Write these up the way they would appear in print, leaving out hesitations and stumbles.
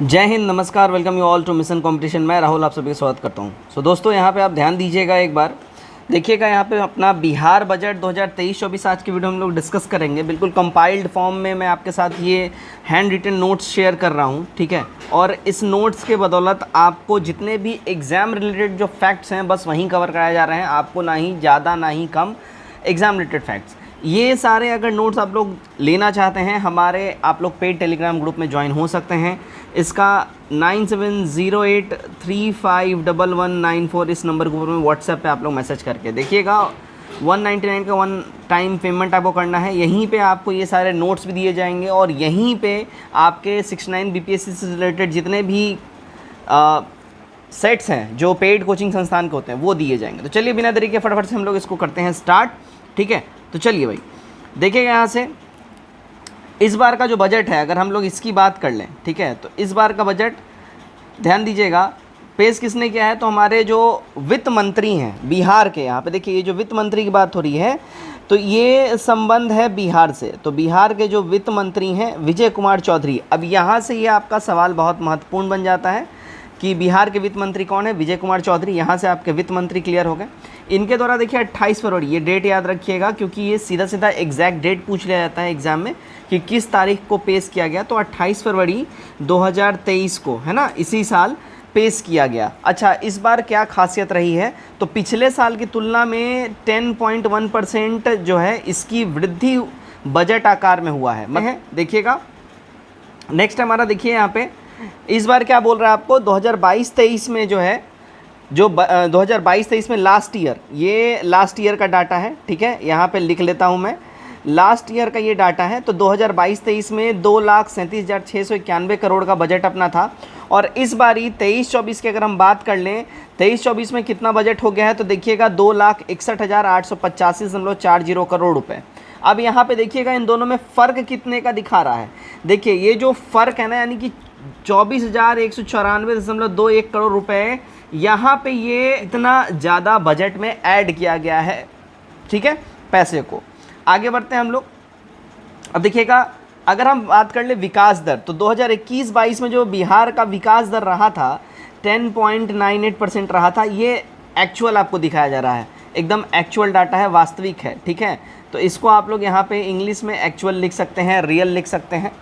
जय हिंद, नमस्कार, welcome you all to mission competition. मैं राहुल आप सभी का स्वागत करता हूं। दोस्तों यहाँ पे आप ध्यान दीजिएगा, एक बार देखिएगा। यहाँ पे अपना बिहार बजट 2023-24 आज की वीडियो हम लोग डिस्कस करेंगे। बिल्कुल कंपाइल्ड फॉर्म में मैं आपके साथ ये हैंड रिटन नोट्स शेयर कर रहा हूँ, ठीक है। और इस नोट्स के बदौलत आपको जितने भी एग्ज़ाम रिलेटेड जो फैक्ट्स हैं बस वहीं कवर कराए जा रहे हैं। आपको ना ही ज़्यादा ना ही कम एग्ज़ाम रिलेटेड फैक्ट्स। ये सारे अगर नोट्स आप लोग लेना चाहते हैं, हमारे आप लोग पेड टेलीग्राम ग्रुप में ज्वाइन हो सकते हैं। इसका 9708351194 इस नंबर के ऊपर में व्हाट्सएप पे आप लोग मैसेज करके देखिएगा। 199 का वन टाइम पेमेंट आपको करना है। यहीं पे आपको ये सारे नोट्स भी दिए जाएंगे और यहीं पे आपके 69 बीपीएससी से रिलेटेड जितने भी सेट्स हैं जो पेड कोचिंग संस्थान के होते हैं वो दिए जाएंगे। तो चलिए बिना देरी के फटाफट से हम लोग इसको करते हैं स्टार्ट, ठीक है। तो चलिए भाई देखिएगा, यहाँ से इस बार का जो बजट है अगर हम लोग इसकी बात कर लें, ठीक है, तो इस बार का बजट ध्यान दीजिएगा पेश किसने किया है। तो हमारे जो वित्त मंत्री हैं बिहार के, यहाँ पे देखिए ये जो वित्त मंत्री की बात हो रही है तो ये संबंध है बिहार से। तो बिहार के जो वित्त मंत्री हैं विजय कुमार चौधरी। अब यहाँ से ये आपका सवाल बहुत महत्वपूर्ण बन जाता है कि बिहार के वित्त मंत्री कौन है, विजय कुमार चौधरी। यहाँ से आपके वित्त मंत्री क्लियर हो गए। इनके द्वारा देखिए 28 फरवरी, ये डेट याद रखिएगा क्योंकि ये सीधा सीधा एग्जैक्ट डेट पूछ लिया जाता है एग्जाम में कि किस तारीख को पेश किया गया। तो 28 फरवरी 2023 को, है ना, इसी साल पेश किया गया। अच्छा, इस बार क्या खासियत रही है तो पिछले साल की तुलना में 10.1% जो है इसकी वृद्धि बजट आकार में हुआ है। देखिएगा नेक्स्ट हमारा देखिए यहाँ पे इस बार क्या बोल रहा है आपको 2022-23 में जो है, जो 2022-23 में लास्ट ईयर, ये लास्ट ईयर का डाटा है, ठीक है। यहाँ पे लिख लेता हूँ मैं, लास्ट ईयर का ये डाटा है। तो 2022-23 में 2,37,691 करोड़ का बजट अपना था। और इस बारी 23-24 की अगर हम बात कर लें, 23-24 में कितना बजट हो गया है तो देखिएगा 2,61,885.40 करोड़ रुपये। अब यहाँ पे देखिएगा इन दोनों में फ़र्क कितने का दिखा रहा है। देखिए ये जो फ़र्क है ना, यानी कि 24,194.21 करोड़ रुपए, यहाँ पे ये इतना ज़्यादा बजट में ऐड किया गया है, ठीक है, पैसे को। आगे बढ़ते हैं हम लोग। अब देखिएगा अगर हम बात कर ले विकास दर, तो 2021-22 में जो बिहार का विकास दर रहा था 10.98% रहा था। ये एक्चुअल आपको दिखाया जा रहा है, एकदम एक्चुअल डाटा है, वास्तविक है, ठीक है। तो इसको आप लोग यहाँ पे इंग्लिश में एक्चुअल लिख सकते हैं, रियल लिख सकते हैं।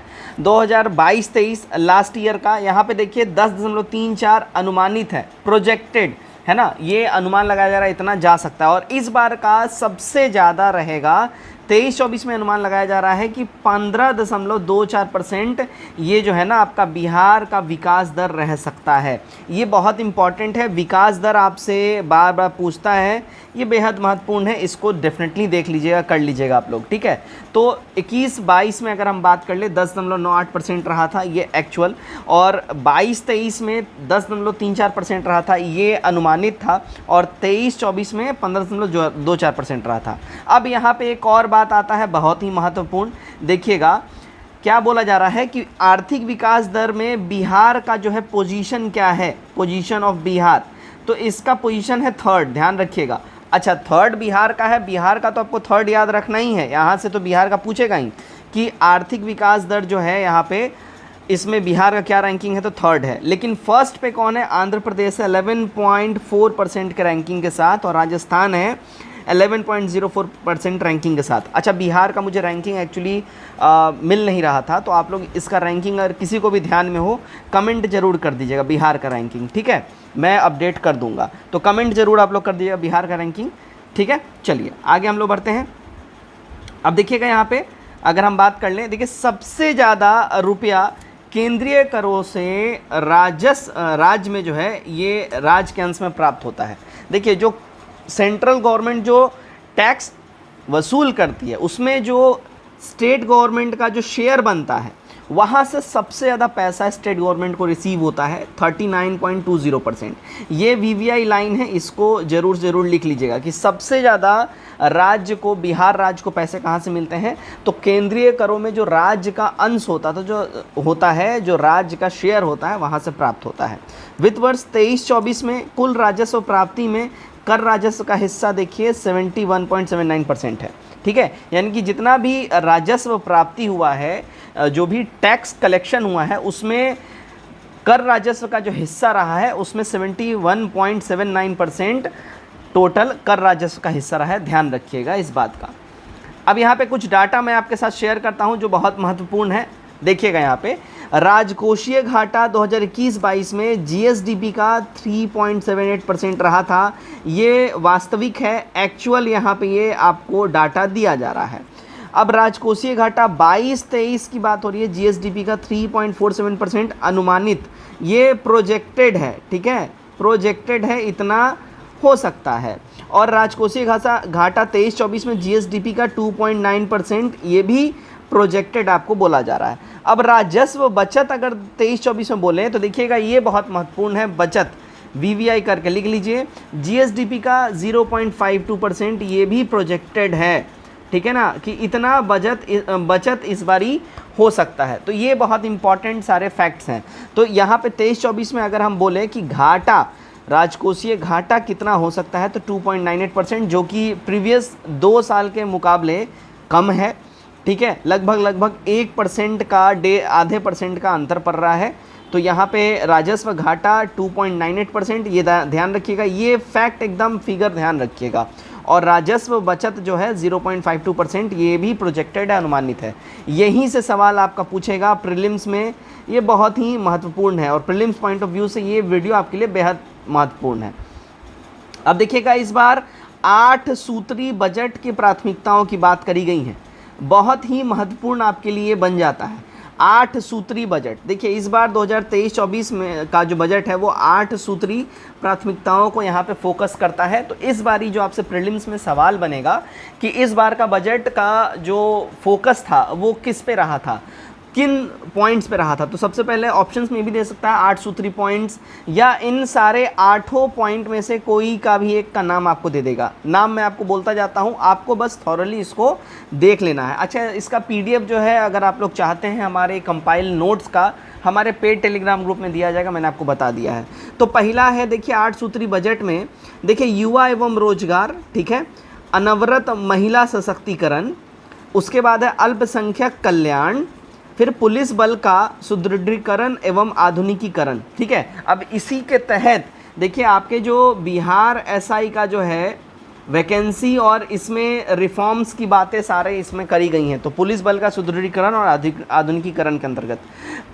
2022-23 लास्ट ईयर का यहाँ पे देखिए 10.34 अनुमानित है, प्रोजेक्टेड है ना, ये अनुमान लगाया जा रहा है, इतना जा सकता है। और इस बार का सबसे ज़्यादा रहेगा 23-24 में अनुमान लगाया जा रहा है कि 15.24% ये जो है ना आपका बिहार का विकास दर रह सकता है। ये बहुत इंपॉर्टेंट है, विकास दर आपसे बार बार पूछता है, ये बेहद महत्वपूर्ण है, इसको डेफिनेटली देख लीजिएगा, कर लीजिएगा आप लोग, ठीक है। तो 21-22 में अगर हम बात कर ले 10.98% रहा था ये एक्चुअल, और 22-23 में 10.34% रहा था ये अनुमानित था, और 23-24 में 15.24% रहा था। अब यहाँ पे एक और बात आता है बहुत ही महत्वपूर्ण, देखिएगा क्या बोला जा रहा है कि आर्थिक विकास दर में बिहार का जो है पोजीशन क्या है, पोजीशन ऑफ बिहार। तो इसका पोजीशन है थर्ड, ध्यान रखिएगा। अच्छा, थर्ड बिहार का है, बिहार का तो आपको थर्ड याद रखना ही है, यहाँ से तो बिहार का पूछेगा ही कि आर्थिक विकास दर जो है यहाँ पे इसमें बिहार का क्या रैंकिंग है, तो थर्ड है। लेकिन फर्स्ट पे कौन है, आंध्र प्रदेश है 11.4% के रैंकिंग के साथ, और राजस्थान है 11.04% रैंकिंग के साथ। अच्छा, बिहार का मुझे रैंकिंग एक्चुअली मिल नहीं रहा था, तो आप लोग इसका रैंकिंग अगर किसी को भी ध्यान में हो कमेंट जरूर कर दीजिएगा बिहार का रैंकिंग, ठीक है, मैं अपडेट कर दूंगा। तो कमेंट जरूर आप लोग कर दीजिएगा बिहार का रैंकिंग, ठीक है। चलिए आगे हम लोग बढ़ते हैं। अब देखिएगा यहाँ पे अगर हम बात कर लें, देखिए सबसे ज़्यादा रुपया केंद्रीय करों से राज्य में जो है ये राज्य के अंश में प्राप्त होता है। देखिए जो सेंट्रल गवर्नमेंट जो टैक्स वसूल करती है उसमें जो स्टेट गवर्नमेंट का जो शेयर बनता है वहाँ से सबसे ज़्यादा पैसा स्टेट गवर्नमेंट को रिसीव होता है 39.20%। ये वीवीआई लाइन है, इसको ज़रूर लिख लीजिएगा कि सबसे ज़्यादा राज्य को, बिहार राज्य को पैसे कहाँ से मिलते हैं, तो केंद्रीय करों में जो राज्य का अंश होता था, जो होता है, जो राज्य का शेयर होता है, वहाँ से प्राप्त होता है। वित्त वर्ष 23-24 में कुल राजस्व प्राप्ति में कर राजस्व का हिस्सा देखिए 71.79% है, ठीक है। यानी कि जितना भी राजस्व प्राप्ति हुआ है, जो भी टैक्स कलेक्शन हुआ है, उसमें कर राजस्व का जो हिस्सा रहा है उसमें 71.79% टोटल कर राजस्व का हिस्सा रहा है, ध्यान रखिएगा इस बात का। अब यहाँ पे कुछ डाटा मैं आपके साथ शेयर करता हूँ जो बहुत महत्वपूर्ण है। देखिएगा यहाँ पे राजकोषीय घाटा 2021-22 में जीएसडीपी का 3.78% रहा था। ये वास्तविक है, एक्चुअल यहाँ पे ये आपको डाटा दिया जा रहा है। अब राजकोषीय घाटा 22-23 की बात हो रही है, जीएसडीपी का 3.47% अनुमानित, ये प्रोजेक्टेड है, ठीक है, प्रोजेक्टेड है, इतना हो सकता है। और राजकोषीय घाटा 23-24 में जीएसडीपी का 2.9%, ये भी प्रोजेक्टेड आपको बोला जा रहा है। अब राजस्व बचत अगर 23-24 में बोलें तो देखिएगा ये बहुत महत्वपूर्ण है, बचत वीवीआई करके लिख लीजिए, जीएसडीपी का 0.52%, ये भी प्रोजेक्टेड है, ठीक है ना, कि इतना बचत इस बारी हो सकता है। तो ये बहुत इंपॉर्टेंट सारे फैक्ट्स हैं। तो यहाँ पे 23-24 में अगर हम बोलें कि घाटा, राजकोषीय घाटा कितना हो सकता है, तो 2.98%, जो कि प्रीवियस 2 साल के मुकाबले कम है, ठीक है, लगभग 1% का आधे % का अंतर पड़ रहा है। तो यहाँ पे राजस्व घाटा 2.98%, ये ध्यान रखिएगा, ये फैक्ट एकदम फिगर ध्यान रखिएगा। और राजस्व बचत जो है 0.52%, ये भी प्रोजेक्टेड है, अनुमानित है। यहीं से सवाल आपका पूछेगा प्रीलिम्स में, ये बहुत ही महत्वपूर्ण है और प्रीलिम्स पॉइंट ऑफ व्यू से ये वीडियो आपके लिए बेहद महत्वपूर्ण है। अब देखिएगा इस बार 8 सूत्री बजट की प्राथमिकताओं की बात करी गई है, बहुत ही महत्वपूर्ण आपके लिए बन जाता है। 8 सूत्री बजट, देखिए इस बार 2023-24 में का जो बजट है वो 8 सूत्री प्राथमिकताओं को यहाँ पे फोकस करता है। तो इस बारी जो आपसे प्रीलिम्स में सवाल बनेगा कि इस बार का बजट का जो फोकस था वो किस पे रहा था, किन पॉइंट्स पे रहा था। तो सबसे पहले ऑप्शंस में भी दे सकता है 8 सूत्री पॉइंट्स, या इन सारे 8 पॉइंट में से कोई का भी एक का नाम आपको दे देगा। नाम मैं आपको बोलता जाता हूँ, आपको बस थॉरली इसको देख लेना है। अच्छा, इसका पीडीएफ जो है अगर आप लोग चाहते हैं हमारे कंपाइल नोट्स का, हमारे पेड टेलीग्राम ग्रुप में दिया जाएगा, मैंने आपको बता दिया है। तो पहला है देखिए 8 सूत्री बजट में, देखिए युवा एवं रोजगार, ठीक है, अनवरत महिला सशक्तिकरण, उसके बाद है अल्पसंख्यक कल्याण, फिर पुलिस बल का सुदृढ़ीकरण एवं आधुनिकीकरण, ठीक है। अब इसी के तहत देखिए आपके जो बिहार एसआई का जो है वैकेंसी और इसमें रिफॉर्म्स की बातें सारे इसमें करी गई हैं। तो पुलिस बल का सुदृढ़ीकरण और आधुनिकीकरण के अंतर्गत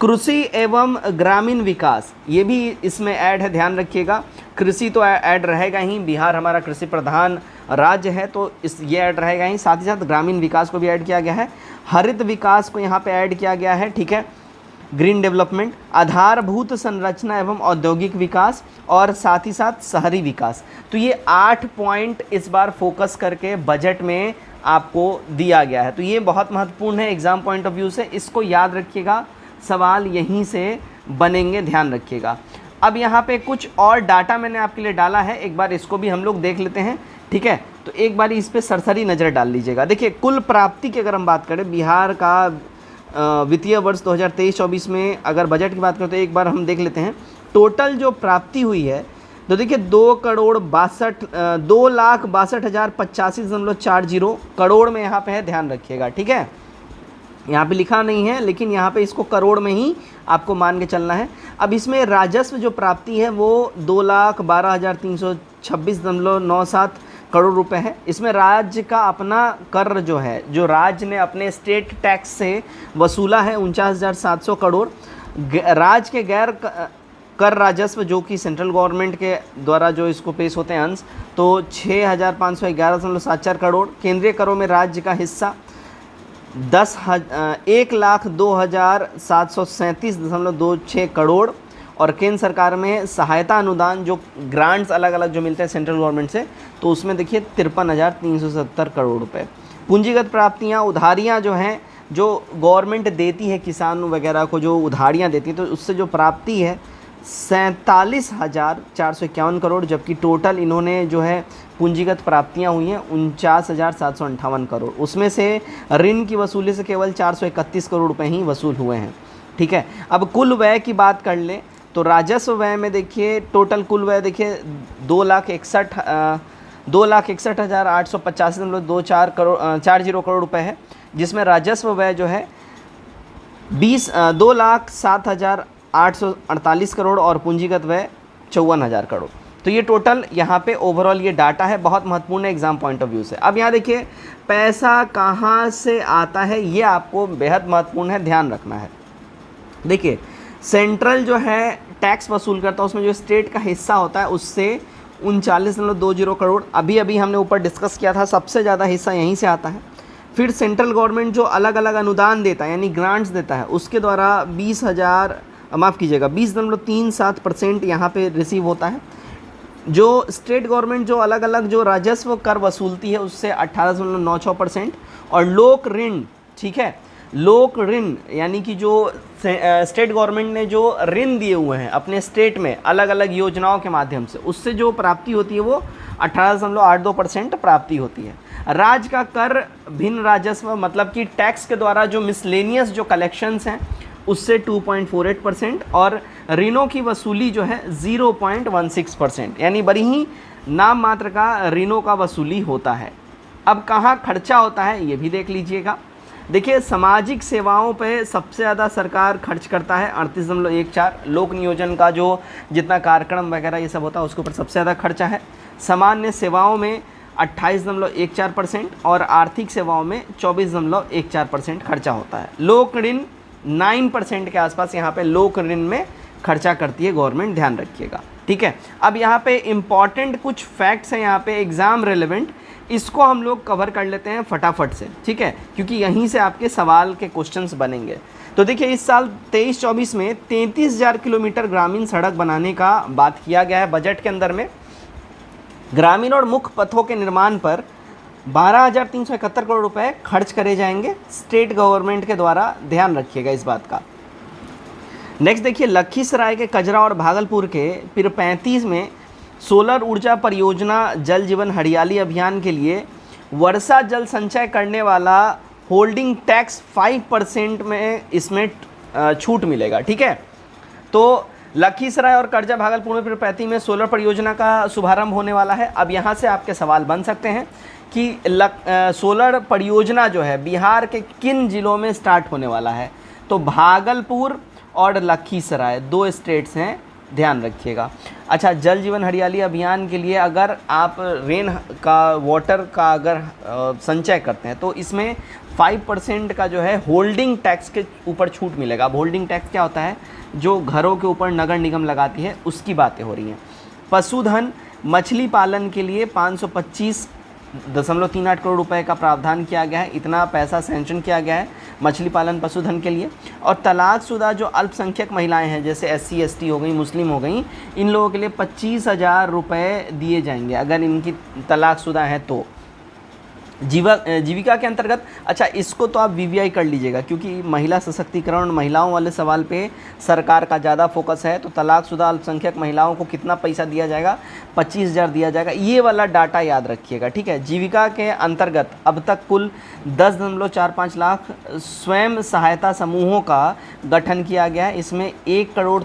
कृषि एवं ग्रामीण विकास, ये भी इसमें ऐड है, ध्यान रखिएगा। कृषि तो ऐड रहेगा ही, बिहार हमारा कृषि प्रधान राज्य है तो ये ऐड रहेगा ही, साथ ही साथ ग्रामीण विकास को भी ऐड किया गया है, हरित विकास को यहाँ पे ऐड किया गया है, ठीक है, ग्रीन डेवलपमेंट, आधारभूत संरचना एवं औद्योगिक विकास, और साथ ही साथ शहरी विकास। तो ये 8 पॉइंट इस बार फोकस करके बजट में आपको दिया गया है। तो ये बहुत महत्वपूर्ण है एग्जाम पॉइंट ऑफ व्यू से, इसको याद रखिएगा, सवाल यहीं से बनेंगे, ध्यान रखिएगा। अब यहाँ पे कुछ और डाटा मैंने आपके लिए डाला है, एक बार इसको भी हम लोग देख लेते हैं, ठीक है। तो एक बार इस पे सरसरी नज़र डाल लीजिएगा। देखिए कुल प्राप्ति की अगर हम बात करें बिहार का वित्तीय वर्ष 2023-24 में अगर बजट की बात करें तो एक बार हम देख लेते हैं टोटल जो प्राप्ति हुई है। तो देखिए 2,62,85,085.40 करोड़ में यहाँ पे है, ध्यान रखिएगा, ठीक है। यहाँ पे लिखा नहीं है लेकिन यहाँ पे इसको करोड़ में ही आपको मान के चलना है। अब इसमें राजस्व जो प्राप्ति है वो 2,12,326.97 करोड़ रुपए है। इसमें राज्य का अपना कर जो है, जो राज्य ने अपने स्टेट टैक्स से वसूला है 49,700 करोड़। राज्य के गैर कर राजस्व जो कि सेंट्रल गवर्नमेंट के द्वारा जो इसको पेश होते हैं अंश, तो 6,511.74 करोड़। केंद्रीय करों में राज्य का हिस्सा 1,02,737.26 करोड़, और केंद्र सरकार में सहायता अनुदान जो ग्रांट्स अलग अलग जो मिलते हैं सेंट्रल गवर्नमेंट से, तो उसमें देखिए 53,370 करोड़ रुपए। पूंजीगत प्राप्तियां, उधारियां जो हैं, जो गवर्नमेंट देती है किसान वगैरह को, जो उधारियां देती है, तो उससे जो प्राप्ति है 47,451 करोड़, जबकि टोटल इन्होंने जो है पूंजीगत प्राप्तियां हुई हैं 49,758 करोड़। उसमें से ऋण की वसूली से केवल 431 करोड़ रुपए ही वसूल हुए हैं, ठीक है। अब कुल व्यय की बात कर लें तो राजस्व व्यय में देखिए टोटल कुल व्यय देखिए 2,61,885.24 करोड़ रुपए है, जिसमें राजस्व व्यय जो है 2,07,000 848 करोड़ और पूंजीगत व्यय 54,000 करोड़। तो ये टोटल यहाँ पे ओवरऑल ये डाटा है, बहुत महत्वपूर्ण है एग्जाम पॉइंट ऑफ व्यू से। अब यहाँ देखिए पैसा कहाँ से आता है, ये आपको बेहद महत्वपूर्ण है, ध्यान रखना है। देखिए सेंट्रल जो है टैक्स वसूल करता है, उसमें जो स्टेट का हिस्सा होता है उससे 39.20 करोड़ अभी हमने ऊपर डिस्कस किया था, सबसे ज़्यादा हिस्सा यहीं से आता है। फिर सेंट्रल गवर्नमेंट जो अलग अलग अनुदान देता है यानी ग्रांट्स देता है, उसके द्वारा 20.37% यहाँ पे रिसीव होता है। जो स्टेट गवर्नमेंट जो अलग अलग जो राजस्व कर वसूलती है उससे 18.96%। और लोक ऋण, ठीक है, लोक ऋण यानी कि जो स्टेट गवर्नमेंट ने जो ऋण दिए हुए हैं अपने स्टेट में अलग अलग योजनाओं के माध्यम से, उससे जो प्राप्ति होती है वो 18.82% प्राप्ति होती है। राज्य का कर भिन्न राजस्व मतलब कि टैक्स के द्वारा जो मिसलेनियस जो कलेक्शंस हैं उससे 2.48% और ऋणों की वसूली जो है 0.16%, यानी बड़ी ही नाम मात्र का ऋणों का वसूली होता है। अब कहाँ खर्चा होता है ये भी देख लीजिएगा। देखिए सामाजिक सेवाओं पे सबसे ज़्यादा सरकार खर्च करता है 38.14, लोक नियोजन का जो जितना कार्यक्रम वगैरह ये सब होता है उसके ऊपर सबसे ज़्यादा खर्चा है। सामान्य सेवाओं में 28.14% और आर्थिक सेवाओं में 24.14% खर्चा होता है। लोक ऋण 9% के आसपास यहाँ पे लोक ऋण में खर्चा करती है गवर्नमेंट, ध्यान रखिएगा, ठीक है। अब यहाँ पे इम्पॉर्टेंट कुछ फैक्ट्स हैं यहाँ पे एग्ज़ाम रेलेवेंट, इसको हम लोग कवर कर लेते हैं फटाफट से, ठीक है, क्योंकि यहीं से आपके सवाल के क्वेश्चंस बनेंगे। तो देखिए इस साल 23-24 में 33,000 किलोमीटर ग्रामीण सड़क बनाने का बात किया गया है बजट के अंदर में। ग्रामीण और मुख्य पथों के निर्माण पर 12,371 करोड़ रुपए खर्च करे जाएंगे स्टेट गवर्नमेंट के द्वारा, ध्यान रखिएगा इस बात का। नेक्स्ट देखिए लखीसराय के कजरा और भागलपुर के पिर 35 में सोलर ऊर्जा परियोजना जल जीवन हरियाली अभियान के लिए वर्षा जल संचय करने वाला होल्डिंग टैक्स 5% में इसमें छूट मिलेगा, ठीक है। तो लखीसराय और करजा भागलपुर में फिर 35 में सोलर परियोजना का शुभारंभ होने वाला है। अब यहाँ से आपके सवाल बन सकते हैं कि सोलर परियोजना जो है बिहार के किन जिलों में स्टार्ट होने वाला है। तो भागलपुर और लखीसराय 2 स्टेट्स हैं, ध्यान रखिएगा। अच्छा, जल जीवन हरियाली अभियान के लिए अगर आप रेन का वाटर का अगर संचय करते हैं तो इसमें 5% का जो है होल्डिंग टैक्स के ऊपर छूट मिलेगा। अब होल्डिंग टैक्स क्या होता है, जो घरों के ऊपर नगर निगम लगाती है उसकी बातें हो रही हैं। पशुधन मछली पालन के लिए 525.38 करोड़ रुपए का प्रावधान किया गया है, इतना पैसा सैंक्शन किया गया है मछली पालन पशुधन के लिए। और तलाकशुदा जो अल्पसंख्यक महिलाएं हैं जैसे SC ST हो गई, मुस्लिम हो गई, इन लोगों के लिए 25,000 रुपये दिए जाएंगे अगर इनकी तलाकशुदा हैं तो जीविका के अंतर्गत। अच्छा, इसको तो आप VVI कर लीजिएगा क्योंकि महिला सशक्तिकरण महिलाओं वाले सवाल पे सरकार का ज़्यादा फोकस है। तो तलाकशुदा अल्पसंख्यक महिलाओं को कितना पैसा दिया जाएगा, 25,000 दिया जाएगा, ये वाला डाटा याद रखिएगा, ठीक है। जीविका के अंतर्गत अब तक कुल 10.45 लाख स्वयं सहायता समूहों का गठन किया गया है, इसमें 1.30 करोड़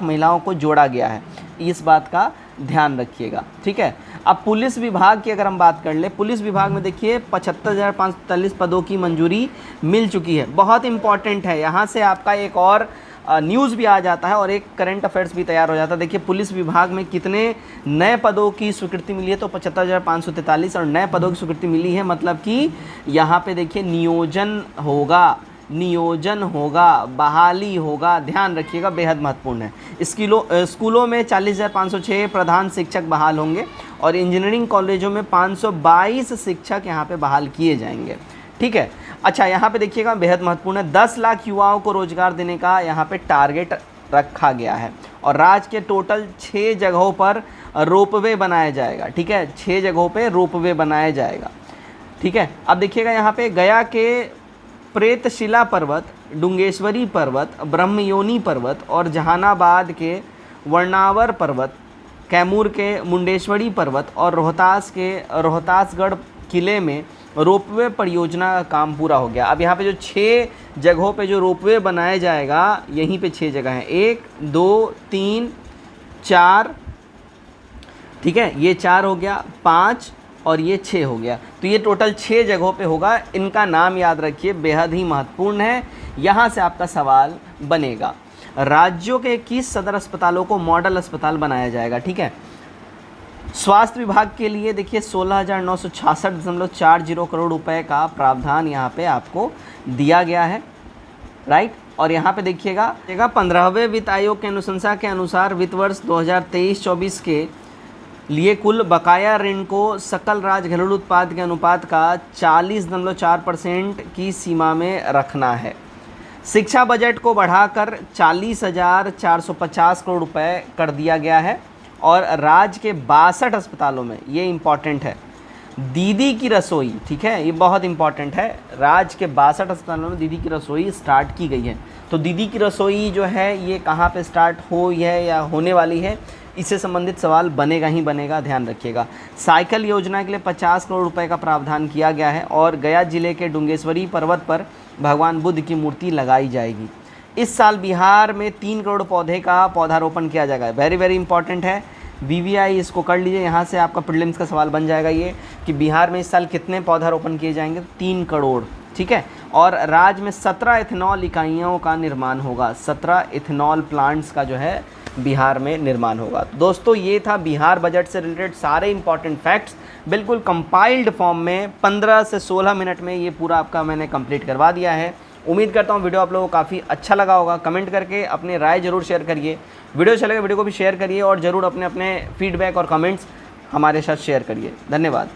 महिलाओं को जोड़ा गया है, इस बात का ध्यान रखिएगा, ठीक है। अब पुलिस विभाग की अगर हम बात कर ले, पुलिस विभाग में देखिए 75,543 पदों की मंजूरी मिल चुकी है, बहुत इंपॉर्टेंट है। यहाँ से आपका एक और न्यूज़ भी आ जाता है और एक करंट अफेयर्स भी तैयार हो जाता है। देखिए पुलिस विभाग में कितने नए पदों की स्वीकृति मिली है, तो 75,543 और नए पदों की स्वीकृति मिली है, मतलब कि यहाँ पे देखिए नियोजन होगा, बहाली होगा, ध्यान रखिएगा, बेहद महत्वपूर्ण है। स्कूलों में 40,506 प्रधान शिक्षक बहाल होंगे और इंजीनियरिंग कॉलेजों में 522 शिक्षक यहाँ पे बहाल किए जाएंगे, ठीक है। अच्छा, यहाँ पे देखिएगा बेहद महत्वपूर्ण है, 10 लाख युवाओं को रोजगार देने का यहाँ पे टारगेट रखा गया है और राज्य के टोटल 6 जगहों पर रोपवे बनाया जाएगा, ठीक है, 6 जगहों पे रोपवे बनाया जाएगा, ठीक है। अब देखिएगा यहाँ पे गया के प्रेतशिला पर्वत, डुंगेश्वरी पर्वत, ब्रह्मयोनी पर्वत और जहानाबाद के वर्णावर पर्वत, कैमूर के मुंडेश्वरी पर्वत और रोहतास के रोहतासगढ़ किले में रोपवे परियोजना का काम पूरा हो गया। अब यहाँ पे जो 6 जगहों पे जो रोपवे बनाया जाएगा, यहीं पे 6 जगह हैं, 1 2 3 4, ठीक है, ये 4 हो गया, 5 और ये 6 हो गया। तो ये टोटल 6 जगहों पे होगा, इनका नाम याद रखिए, बेहद ही महत्वपूर्ण है, यहाँ से आपका सवाल बनेगा। राज्यों के 21 सदर अस्पतालों को मॉडल अस्पताल बनाया जाएगा। ठीक है, स्वास्थ्य विभाग के लिए देखिए 16,966.40 करोड़ रुपए का प्रावधान यहाँ पे आपको दिया गया है, राइट। और यहाँ पे देखिएगा 15वें वित्त आयोग के अनुशंसा के अनुसार वित्त वर्ष 2023-24 के लिए कुल बकाया ऋण को सकल राज्य घरेलू उत्पाद के अनुपात का 40.4% की सीमा में रखना है। शिक्षा बजट को बढ़ाकर 40,450 करोड़ रुपए कर दिया गया है। और राज्य के 62 अस्पतालों में, ये इम्पॉर्टेंट है, दीदी की रसोई, ठीक है, ये बहुत इंपॉर्टेंट है, राज्य के 62 अस्पतालों में दीदी की रसोई स्टार्ट की गई है। तो दीदी की रसोई जो है ये कहाँ पे स्टार्ट हुई है या होने वाली है, इससे संबंधित सवाल बनेगा ही बनेगा, ध्यान रखिएगा। साइकिल योजना के लिए 50 करोड़ रुपए का प्रावधान किया गया है। और गया जिले के डुंगेश्वरी पर्वत पर भगवान बुद्ध की मूर्ति लगाई जाएगी। इस साल बिहार में 3 करोड़ पौधे का पौधारोपण किया जाएगा। वेरी वेरी इंपॉर्टेंट है, VVI इसको कर लीजिए, यहाँ से आपका प्रीलिम्स का सवाल बन जाएगा ये कि बिहार में इस साल कितने पौधारोपण किए जाएंगे, 3 करोड़। ठीक है, और राज्य में 17 इथेनॉल इकाइयों का निर्माण होगा, 17 इथेनॉल प्लांट्स का जो है बिहार में निर्माण होगा। दोस्तों ये था बिहार बजट से रिलेटेड सारे इंपॉर्टेंट फैक्ट्स, बिल्कुल कंपाइल्ड फॉर्म में 15 से 16 मिनट में ये पूरा आपका मैंने कंप्लीट करवा दिया है। उम्मीद करता हूँ वीडियो आप लोगों को काफ़ी अच्छा लगा होगा। कमेंट करके अपनी राय जरूर शेयर करिए, वीडियो अच्छा लगे वीडियो को भी शेयर करिए और ज़रूर अपने फीडबैक और कमेंट्स हमारे साथ शेयर करिए। धन्यवाद।